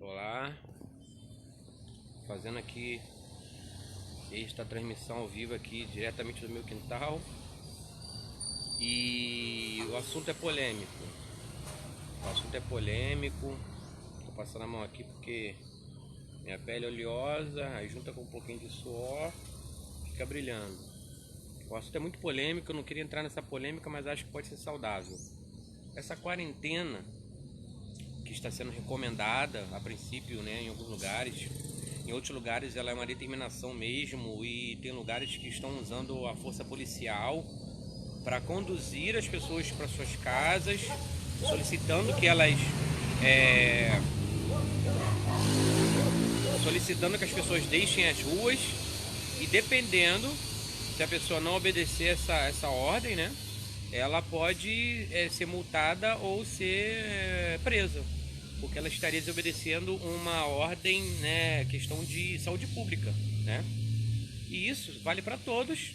Olá, fazendo aqui esta transmissão ao vivo aqui diretamente do meu quintal. E o assunto é polêmico. Tô passando a mão aqui porque minha pele é oleosa, aí junta com um pouquinho de suor, fica brilhando. O assunto é muito polêmico, eu não queria entrar nessa polêmica, mas acho que pode ser saudável. Essa quarentena que está sendo recomendada a princípio, né, em alguns lugares. Em outros lugares ela é uma determinação mesmo, e tem lugares que estão usando a força policial para conduzir as pessoas para suas casas, solicitando que elas solicitando que as pessoas deixem as ruas, e dependendo, se a pessoa não obedecer essa ordem, né, ela pode ser multada ou ser presa, porque ela estaria desobedecendo uma ordem, né, questão de saúde pública, né? E isso vale para todos.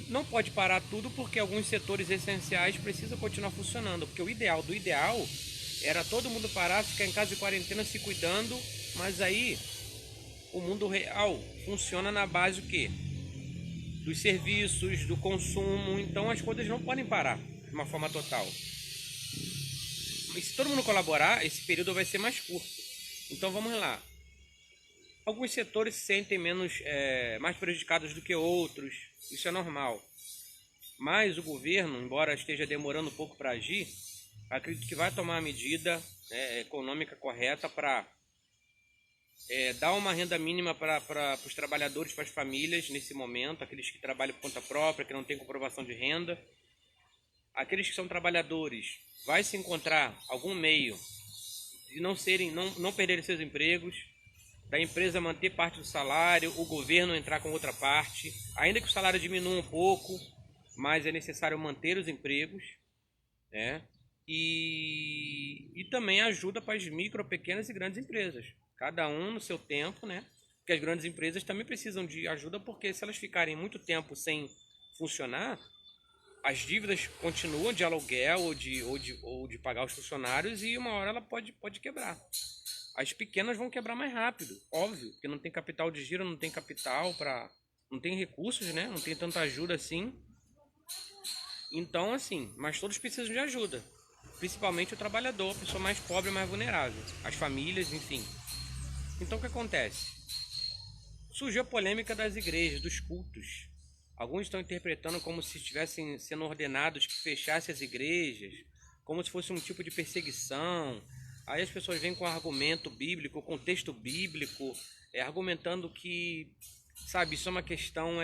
Não pode parar tudo porque alguns setores essenciais precisam continuar funcionando, porque o ideal do ideal era todo mundo parar, ficar em casa de quarentena se cuidando, mas aí o mundo real funciona na base do quê? Dos serviços, do consumo, então as coisas não podem parar de uma forma total. Mas se todo mundo colaborar, esse período vai ser mais curto. Então vamos lá. Alguns setores se sentem mais prejudicados do que outros, isso é normal. Mas o governo, embora esteja demorando um pouco para agir, acredito que vai tomar a medida econômica correta para dar uma renda mínima para os trabalhadores, para as famílias nesse momento, aqueles que trabalham por conta própria, que não têm comprovação de renda. Aqueles que são trabalhadores, vai se encontrar algum meio de não perderem seus empregos, da empresa manter parte do salário, o governo entrar com outra parte, ainda que o salário diminua um pouco, mas é necessário manter os empregos, né? E também ajuda para as micro, pequenas e grandes empresas, cada um no seu tempo, né? Porque as grandes empresas também precisam de ajuda, porque se elas ficarem muito tempo sem funcionar, as dívidas continuam de aluguel ou de pagar os funcionários, e uma hora ela pode quebrar. As pequenas vão quebrar mais rápido, óbvio, porque não tem capital de giro, não tem capital para, não tem recursos, né? Não tem tanta ajuda assim. Então, assim, mas todos precisam de ajuda, principalmente o trabalhador, a pessoa mais pobre e mais vulnerável, as famílias, enfim. Então o que acontece? Surgiu a polêmica das igrejas, dos cultos. Alguns estão interpretando como se estivessem sendo ordenados que fechassem as igrejas, como se fosse um tipo de perseguição. Aí as pessoas vêm com argumento bíblico, com texto bíblico, argumentando que, sabe, isso é uma questão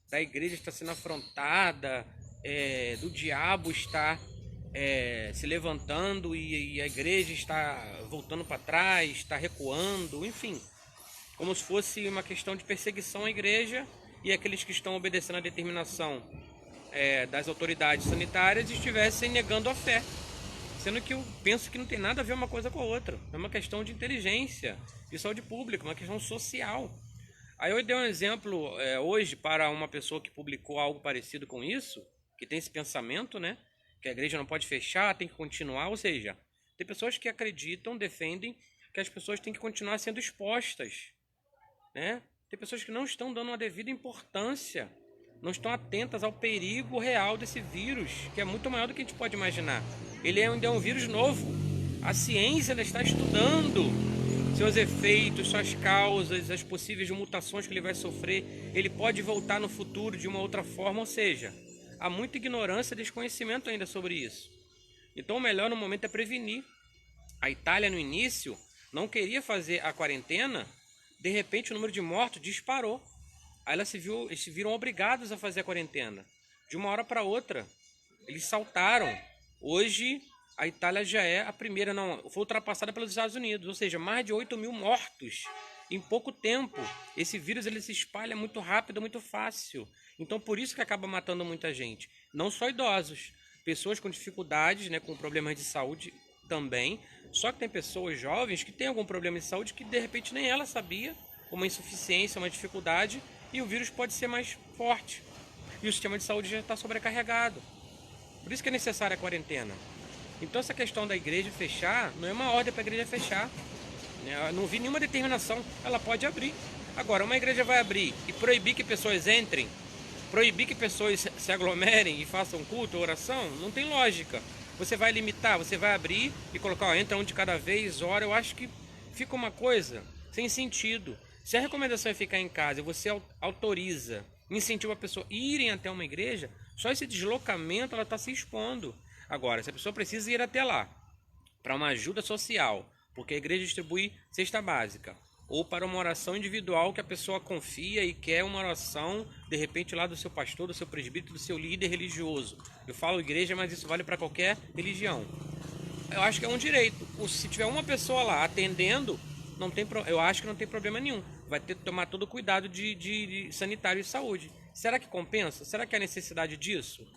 da igreja estar sendo afrontada, do diabo estar se levantando, e a igreja está voltando para trás, está recuando, enfim, como se fosse uma questão de perseguição à igreja, e aqueles que estão obedecendo a determinação das autoridades sanitárias estivessem negando a fé. Sendo que eu penso que não tem nada a ver uma coisa com a outra. É uma questão de inteligência, de saúde pública, uma questão social. Aí eu dei um exemplo hoje para uma pessoa que publicou algo parecido com isso, que tem esse pensamento, né? Que a igreja não pode fechar, tem que continuar. Ou seja, tem pessoas que acreditam, defendem que as pessoas têm que continuar sendo expostas, né? Tem pessoas que não estão dando uma devida importância, não estão atentas ao perigo real desse vírus, que é muito maior do que a gente pode imaginar. Ele ainda é um vírus novo. A ciência ainda está estudando seus efeitos, suas causas, as possíveis mutações que ele vai sofrer. Ele pode voltar no futuro de uma outra forma, ou seja, há muita ignorância e desconhecimento ainda sobre isso. Então o melhor no momento é prevenir. A Itália no início não queria fazer a quarentena, de repente o número de mortos disparou. Aí eles se viram obrigados a fazer a quarentena. De uma hora para outra, eles saltaram. Hoje, a Itália já é a primeira, não, foi ultrapassada pelos Estados Unidos. Ou seja, mais de 8 mil mortos em pouco tempo. Esse vírus ele se espalha muito rápido, muito fácil. Então, por isso que acaba matando muita gente. Não só idosos, pessoas com dificuldades, né, com problemas de saúde também. Só que tem pessoas jovens que têm algum problema de saúde que de repente nem ela sabia, uma insuficiência, uma dificuldade, e o vírus pode ser mais forte. E o sistema de saúde já está sobrecarregado. Por isso que é necessária a quarentena. Então essa questão da igreja fechar não é uma ordem para a igreja fechar, né? Eu não vi nenhuma determinação, ela pode abrir. Agora, uma igreja vai abrir e proibir que pessoas entrem, proibir que pessoas se aglomerem e façam culto ou oração, não tem lógica. Você vai limitar, você vai abrir e colocar, ó, entra um de cada vez, ora, eu acho que fica uma coisa sem sentido. Se a recomendação é ficar em casa e você autoriza, incentiva a pessoa a irem até uma igreja, só esse deslocamento ela está se expondo. Agora, se a pessoa precisa ir até lá para uma ajuda social, porque a igreja distribui cesta básica, ou para uma oração individual que a pessoa confia e quer uma oração, de repente, lá do seu pastor, do seu presbítero, do seu líder religioso. Eu falo igreja, mas isso vale para qualquer religião. Eu acho que é um direito. Se tiver uma pessoa lá atendendo, não tem, eu acho que não tem problema nenhum. Vai ter que tomar todo o cuidado de sanitário e saúde. Será que compensa? Será que há necessidade disso?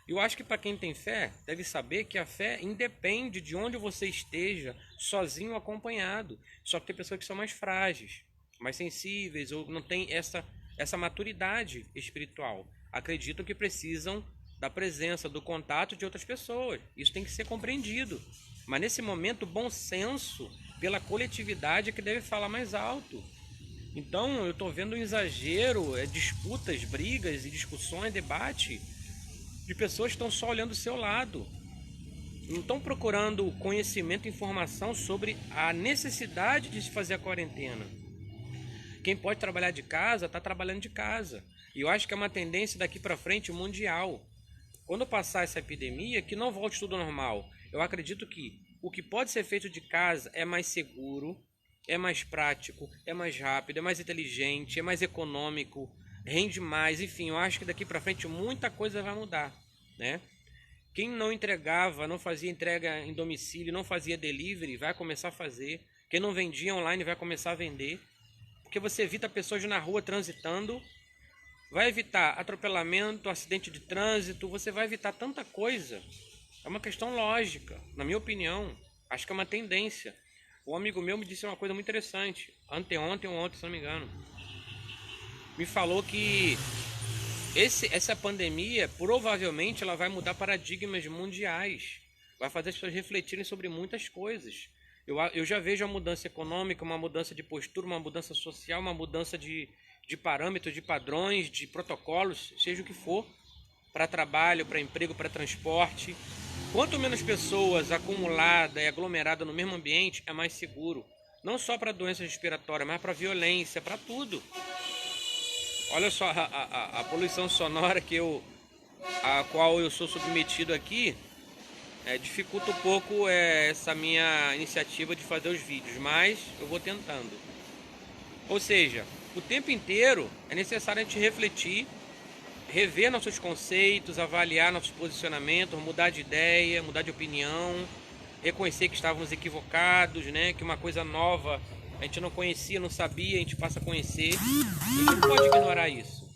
Eu acho que para quem tem fé, deve saber que a fé independe de onde você esteja, sozinho ou acompanhado. Só que tem pessoas que são mais frágeis, mais sensíveis, ou não tem essa maturidade espiritual. Acreditam que precisam da presença, do contato de outras pessoas. Isso tem que ser compreendido. Mas nesse momento, o bom senso pela coletividade é que deve falar mais alto. Então eu estou vendo um exagero, disputas, brigas e discussões, debate de pessoas que estão só olhando o seu lado. Não estão procurando conhecimento e informação sobre a necessidade de se fazer a quarentena. Quem pode trabalhar de casa, está trabalhando de casa. E eu acho que é uma tendência daqui para frente mundial. Quando passar essa epidemia, que não volte tudo normal. Eu acredito que o que pode ser feito de casa é mais seguro, é mais prático, é mais rápido, é mais inteligente, é mais econômico, rende mais. Enfim, eu acho que daqui para frente muita coisa vai mudar, né? Quem não entregava, não fazia entrega em domicílio, não fazia delivery, vai começar a fazer. Quem não vendia online vai começar a vender. Porque você evita pessoas na rua transitando, vai evitar atropelamento, acidente de trânsito, você vai evitar tanta coisa. É uma questão lógica, na minha opinião. Acho que é uma tendência. Um amigo meu me disse uma coisa muito interessante, anteontem ou ontem, se não me engano. Me falou que essa pandemia, provavelmente, ela vai mudar paradigmas mundiais. Vai fazer as pessoas refletirem sobre muitas coisas. Eu já vejo uma mudança econômica, uma mudança de postura, uma mudança social, uma mudança de parâmetros, de padrões, de protocolos, seja o que for, para trabalho, para emprego, para transporte. Quanto menos pessoas acumuladas e aglomeradas no mesmo ambiente, é mais seguro. Não só para doenças respiratórias, mas para violência, para tudo. Olha só a poluição sonora a qual eu sou submetido aqui, dificulta um pouco essa minha iniciativa de fazer os vídeos, mas eu vou tentando. Ou seja, o tempo inteiro é necessário a gente refletir, rever nossos conceitos, avaliar nossos posicionamentos, mudar de ideia, mudar de opinião, reconhecer que estávamos equivocados, né? Que uma coisa nova a gente não conhecia, não sabia, a gente passa a conhecer. A gente não pode ignorar isso.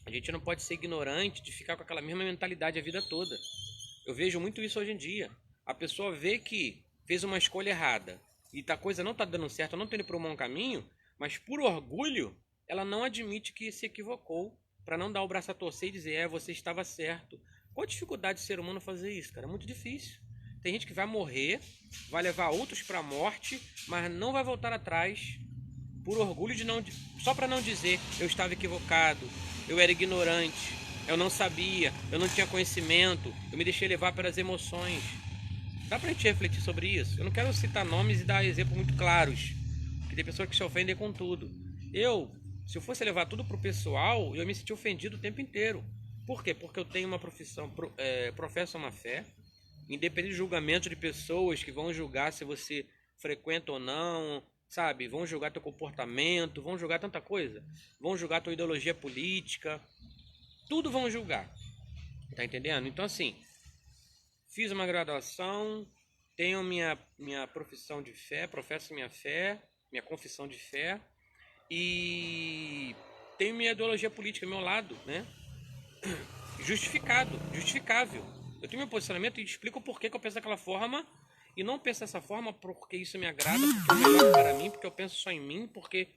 A gente não pode ser ignorante de ficar com aquela mesma mentalidade a vida toda. Eu vejo muito isso hoje em dia. A pessoa vê que fez uma escolha errada e a coisa não está dando certo, não está indo para um bom caminho, mas por orgulho ela não admite que se equivocou, para não dar o braço a torcer e dizer, você estava certo. Qual a dificuldade do ser humano fazer isso, cara? É muito difícil. Tem gente que vai morrer, vai levar outros para a morte, mas não vai voltar atrás por orgulho de não, só para não dizer eu estava equivocado, eu era ignorante, eu não sabia, eu não tinha conhecimento, eu me deixei levar pelas emoções. Dá pra gente refletir sobre isso? Eu não quero citar nomes e dar exemplos muito claros, que tem pessoas que se ofendem com tudo. Se eu fosse levar tudo pro pessoal, eu me senti ofendido o tempo inteiro. Por quê? Porque eu tenho uma profissão, professo uma fé, independente de julgamento de pessoas que vão julgar se você frequenta ou não, sabe? Vão julgar teu comportamento, vão julgar tanta coisa. Vão julgar tua ideologia política. Tudo vão julgar. Tá entendendo? Então, assim, fiz uma graduação, tenho minha profissão de fé, professo minha fé, minha confissão de fé, e tenho minha ideologia política ao meu lado, né? Justificável. Eu tenho meu posicionamento e explico por que eu penso daquela forma, e não penso dessa forma porque isso me agrada, porque é melhor para mim, porque eu penso só em mim, porque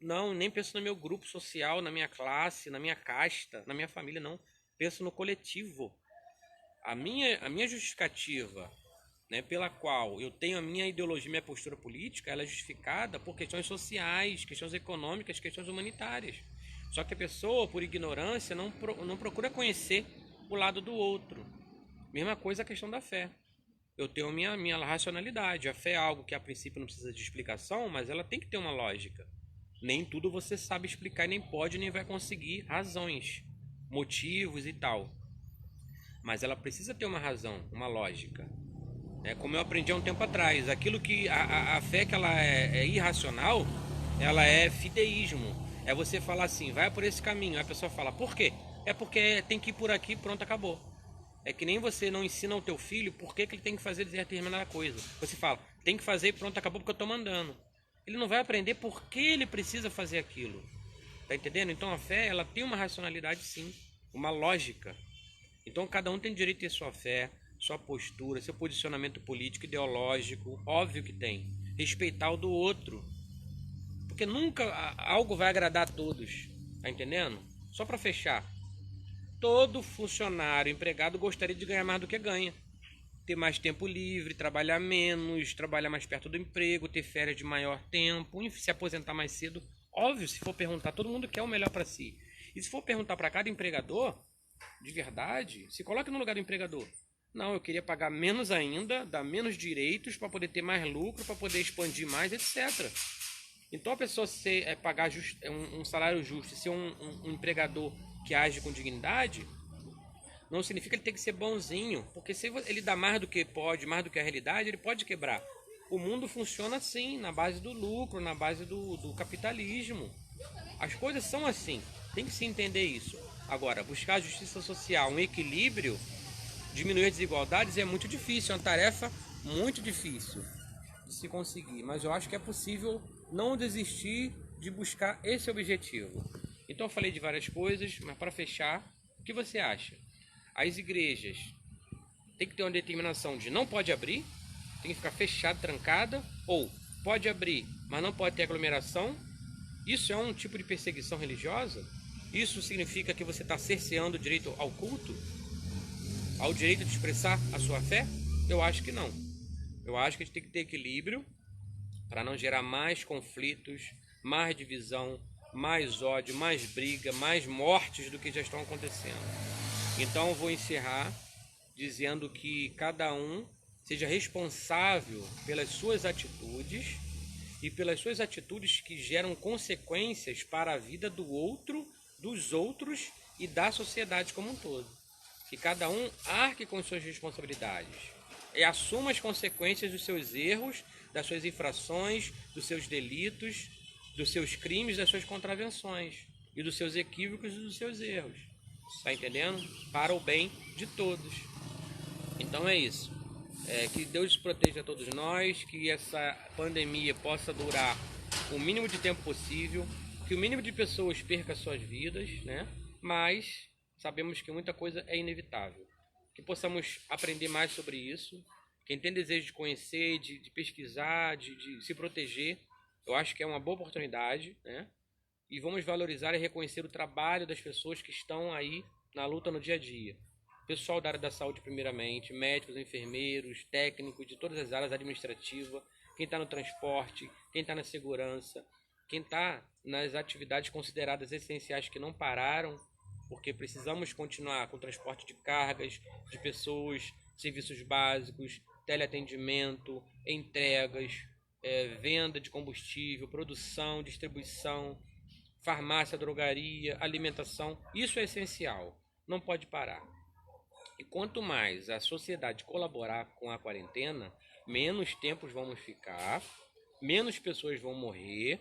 não, nem penso no meu grupo social, na minha classe, na minha casta, na minha família, não. Penso no coletivo. A minha justificativa né, pela qual eu tenho a minha ideologia, minha postura política, ela é justificada por questões sociais, questões econômicas, questões humanitárias. Só que a pessoa, por ignorância, não procura conhecer o lado do outro. Mesma coisa a questão da fé. Eu tenho minha racionalidade. A fé é algo que a princípio não precisa de explicação, mas ela tem que ter uma lógica. Nem tudo você sabe explicar e nem pode, nem vai conseguir razões, motivos e tal. Mas ela precisa ter uma razão, uma lógica. É como eu aprendi há um tempo atrás, aquilo que a fé que ela é irracional, ela é fideísmo. É você falar assim, vai por esse caminho. A pessoa fala, por quê? É porque tem que ir por aqui, pronto, acabou. É que nem você não ensina ao teu filho por que ele tem que fazer determinada coisa. Você fala, tem que fazer, pronto, acabou porque eu estou mandando. Ele não vai aprender por que ele precisa fazer aquilo. Tá entendendo? Então a fé, ela tem uma racionalidade sim, uma lógica. Então cada um tem direito a ter sua fé, sua postura, seu posicionamento político, ideológico, óbvio que tem. Respeitar o do outro. Porque nunca algo vai agradar a todos. Tá entendendo? Só para fechar. Todo funcionário, empregado gostaria de ganhar mais do que ganha. Ter mais tempo livre, trabalhar menos, trabalhar mais perto do emprego, ter férias de maior tempo, se aposentar mais cedo. Óbvio, se for perguntar, todo mundo quer o melhor para si. E se for perguntar para cada empregador, de verdade, se coloque no lugar do empregador. Não, eu queria pagar menos ainda, dar menos direitos para poder ter mais lucro, para poder expandir mais, etc. Então a pessoa pagar um salário justo, ser um empregador que age com dignidade, não significa que ele tem que ser bonzinho, porque se ele dá mais do que pode, mais do que a realidade, ele pode quebrar. O mundo funciona assim, na base do lucro, na base do capitalismo. As coisas são assim, tem que se entender isso. Agora, buscar a justiça social, um equilíbrio, diminuir as desigualdades é muito difícil, é uma tarefa muito difícil de se conseguir. Mas eu acho que é possível não desistir de buscar esse objetivo. Então eu falei de várias coisas, mas para fechar, o que você acha? As igrejas têm que ter uma determinação de não pode abrir, tem que ficar fechada, trancada, ou pode abrir, mas não pode ter aglomeração. Isso é um tipo de perseguição religiosa? Isso significa que você está cerceando o direito ao culto? Ao direito de expressar a sua fé? Eu acho que não. Eu acho que a gente tem que ter equilíbrio para não gerar mais conflitos, mais divisão, mais ódio, mais briga, mais mortes do que já estão acontecendo. Então eu vou encerrar dizendo que cada um seja responsável pelas suas atitudes e pelas suas atitudes que geram consequências para a vida do outro, dos outros e da sociedade como um todo. Que cada um arque com suas responsabilidades e assuma as consequências dos seus erros, das suas infrações, dos seus delitos, dos seus crimes, das suas contravenções e dos seus equívocos e dos seus erros. Tá entendendo? Para o bem de todos. Então é isso. Que Deus proteja todos nós, que essa pandemia possa durar o mínimo de tempo possível, que o mínimo de pessoas perca suas vidas, né? Mas sabemos que muita coisa é inevitável. Que possamos aprender mais sobre isso. Quem tem desejo de conhecer, de pesquisar, de se proteger, eu acho que é uma boa oportunidade, né? E vamos valorizar e reconhecer o trabalho das pessoas que estão aí na luta no dia a dia. Pessoal da área da saúde primeiramente, médicos, enfermeiros, técnicos de todas as áreas administrativas, quem está no transporte, quem está na segurança, quem está nas atividades consideradas essenciais que não pararam, porque precisamos continuar com o transporte de cargas, de pessoas, serviços básicos, teleatendimento, entregas, venda de combustível, produção, distribuição, farmácia, drogaria, alimentação. Isso é essencial, não pode parar. E quanto mais a sociedade colaborar com a quarentena, menos tempos vamos ficar, menos pessoas vão morrer,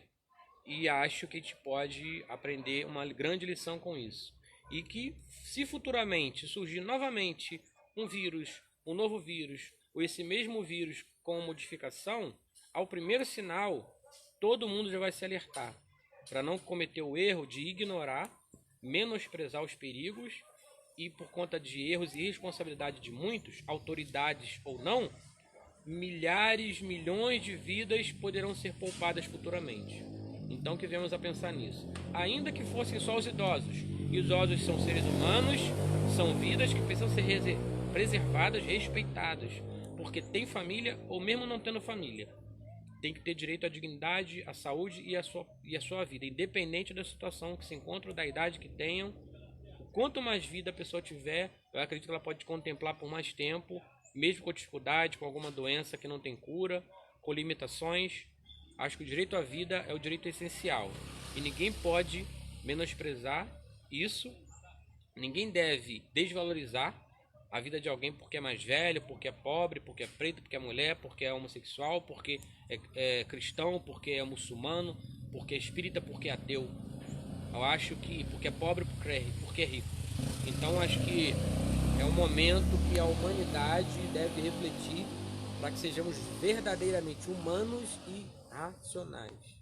e acho que a gente pode aprender uma grande lição com isso. E que se futuramente surgir novamente um novo vírus, ou esse mesmo vírus com modificação, ao primeiro sinal, todo mundo já vai se alertar, para não cometer o erro de ignorar, menosprezar os perigos, e por conta de erros e irresponsabilidade de muitos, autoridades ou não, milhares, milhões de vidas poderão ser poupadas futuramente. Então que venhamos a pensar nisso. Ainda que fossem só os idosos, e os idosos são seres humanos, são vidas que precisam ser preservadas, respeitadas, porque tem família ou mesmo não tendo família. Tem que ter direito à dignidade, à saúde e à sua vida, independente da situação que se encontra ou da idade que tenham. Quanto mais vida a pessoa tiver, eu acredito que ela pode contemplar por mais tempo, mesmo com dificuldade, com alguma doença que não tem cura, com limitações. Acho que o direito à vida é o direito essencial e ninguém pode menosprezar isso. Ninguém deve desvalorizar a vida de alguém porque é mais velho, porque é pobre, porque é preto, porque é mulher, porque é homossexual, porque é cristão, porque é muçulmano, porque é espírita, porque é ateu. Eu acho que porque é pobre, porque é rico. Então acho que é um momento que a humanidade deve refletir para que sejamos verdadeiramente humanos e racionais.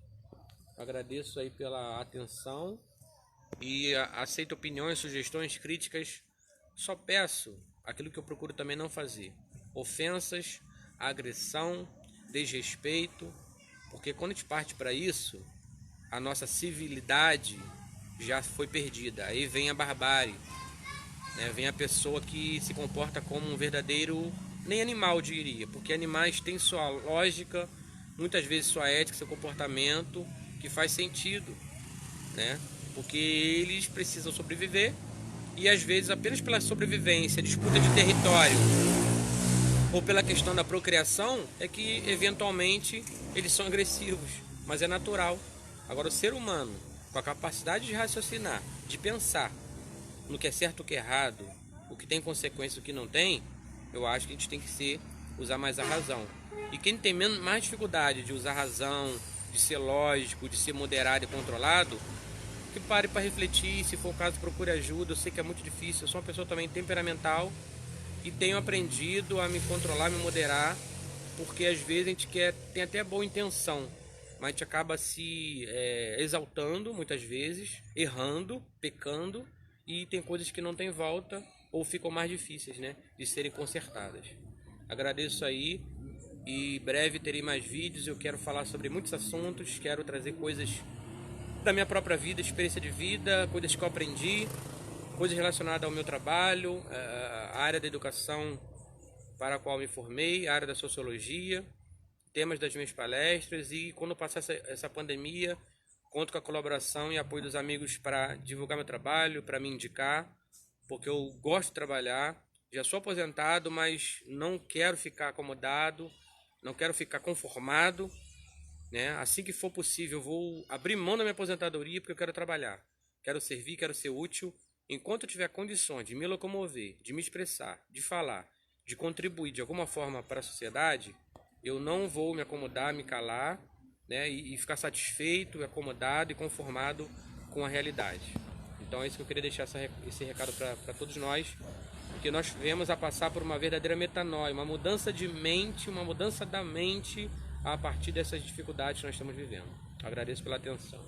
Eu agradeço aí pela atenção e aceito opiniões, sugestões, críticas. Só peço aquilo que eu procuro também não fazer: ofensas, agressão, desrespeito, porque quando a gente parte para isso, a nossa civilidade já foi perdida. Aí vem a barbárie, né? Vem a pessoa que se comporta como um verdadeiro, nem animal diria, porque animais têm sua lógica, muitas vezes sua ética, seu comportamento, que faz sentido, né? Porque eles precisam sobreviver e às vezes apenas pela sobrevivência, disputa de território ou pela questão da procriação é que eventualmente eles são agressivos, mas é natural. Agora o ser humano, com a capacidade de raciocinar, de pensar no que é certo, o que é errado, o que tem consequência e o que não tem, eu acho que a gente tem que usar mais a razão. E quem tem mais dificuldade de usar a razão, de ser lógico, de ser moderado e controlado, que pare para refletir, se for o caso procure ajuda. Eu sei que é muito difícil, eu sou uma pessoa também temperamental e tenho aprendido a me controlar, me moderar, porque às vezes a gente tem até boa intenção, mas a gente acaba se exaltando muitas vezes, errando, pecando, e tem coisas que não tem volta ou ficam mais difíceis, né, de serem consertadas. Agradeço aí e breve terei mais vídeos. Eu quero falar sobre muitos assuntos, quero trazer coisas da minha própria vida, experiência de vida, coisas que eu aprendi, coisas relacionadas ao meu trabalho, a área da educação para a qual me formei, a área da sociologia, temas das minhas palestras. E quando passar essa pandemia, conto com a colaboração e apoio dos amigos para divulgar meu trabalho, para me indicar, porque eu gosto de trabalhar. Já sou aposentado, mas não quero ficar acomodado, não quero ficar conformado, né? Assim que for possível, eu vou abrir mão da minha aposentadoria porque eu quero trabalhar, quero servir, quero ser útil. Enquanto eu tiver condições de me locomover, de me expressar, de falar, de contribuir de alguma forma para a sociedade, eu não vou me acomodar, me calar, né? E ficar satisfeito, acomodado e conformado com a realidade. Então é isso que eu queria deixar esse recado para todos nós, porque nós viemos a passar por uma verdadeira metanoia, uma mudança de mente, uma mudança da mente a partir dessas dificuldades que nós estamos vivendo. Agradeço pela atenção.